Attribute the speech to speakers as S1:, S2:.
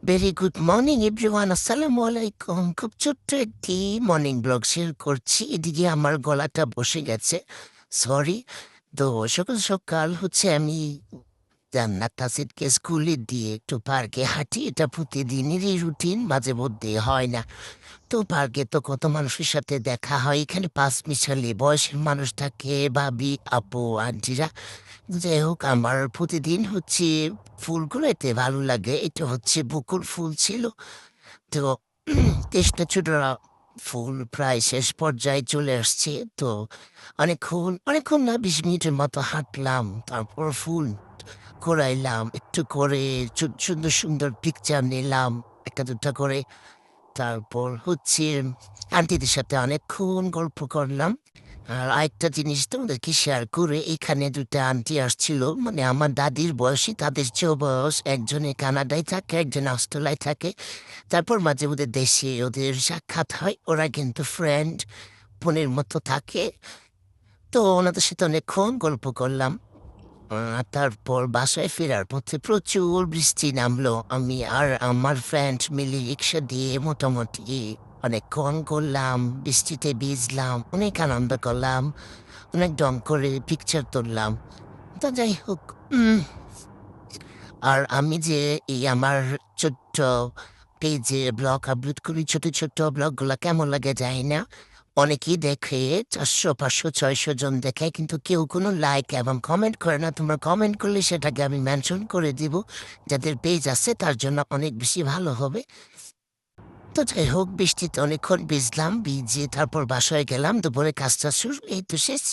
S1: Very good morning everyone, আসসালামু আলাইকুম। খুব ছোট্ট একটি মর্নিং ব্লগ শেয়ার করছি। এদিকে আমার গলাটা বসে গেছে, সরি। তো সকাল সকাল আমি জান্নাত তাসিরকে স্কুলে দিয়ে একটু পার্কে হাঁটি। এটা প্রতিদিনেরই রুটিন, মাঝে মধ্যে হয় না। তো পার্কে তো কত মানুষের সাথে দেখা হয়, এখানে পাঁচ মিশালি বয়সের মানুষ থাকে, ভাবি, আপু, আন্টিরা। যাই হোক, আমার প্রতিদিন ফুলগুলো এতে ভালো লাগে। এটা বকুল ফুল ছিল। তো তেষ্টা ছোটরা ফুল প্রায় শেষ পর্যায়ে চলে আসছে। তো অনেকক্ষণ না, 20 মিনিটের মতো হাঁটলাম, তারপর ফুল ঘোরাইলাম একটু করে, সুন্দর সুন্দর পিকচার নিলাম একটা দুটা করে। তারপর আন্টিদের সাথে অনেকক্ষণ গল্প করলাম। আর আরেকটা জিনিস তোমাদেরকে শেয়ার করে, এখানে দুটা আন্টি আসছিল, মানে আমার দাদির বয়সী, তাদের চেয়েও বয়স। একজনে কানাডায় থাকে, একজনে অস্ট্রেলিয়ায় থাকে। তারপর মাঝে মধ্যে দেশে ওদের সাক্ষাৎ হয়। ওরা কিন্তু ফ্রেন্ড, বোনের মতো থাকে। তো ওনাদের সাথে অনেকক্ষণ গল্প করলাম। তারপর বাসায় ফেরার পথে প্রচুর বৃষ্টি নামলো। আমি আর আমার ফ্রেন্ড মিলে রিক্সা দিয়ে মোটামুটি অনেকক্ষণ করলাম, বৃষ্টিতে ভিজলাম, অনেক আনন্দ করলাম, অনেক ডং করে পিকচার তুললাম। তো যাই হোক, আর আমি যে এই আমার ছোট্ট পেজে ব্লগ আপলোড করি, ছোট ছোট ব্লগগুলা কেমন লাগে যায় না। অনেকেই দেখে, 400, 500, 600 জন দেখে, কিন্তু কেউ কোনো লাইক এবং কমেন্ট করে না। তোমরা কমেন্ট করলে সেটাকে আমি মেনশন করে দিব, যাদের পেজ আছে তার জন্য অনেক বেশি ভালো হবে। তো যাই হোক, বৃষ্টিতে অনেকক্ষণ ভিজলাম, ভিজে তারপর বাসায় গেলাম, দুপুরে কাজটা শুরু, এই তো শেষ।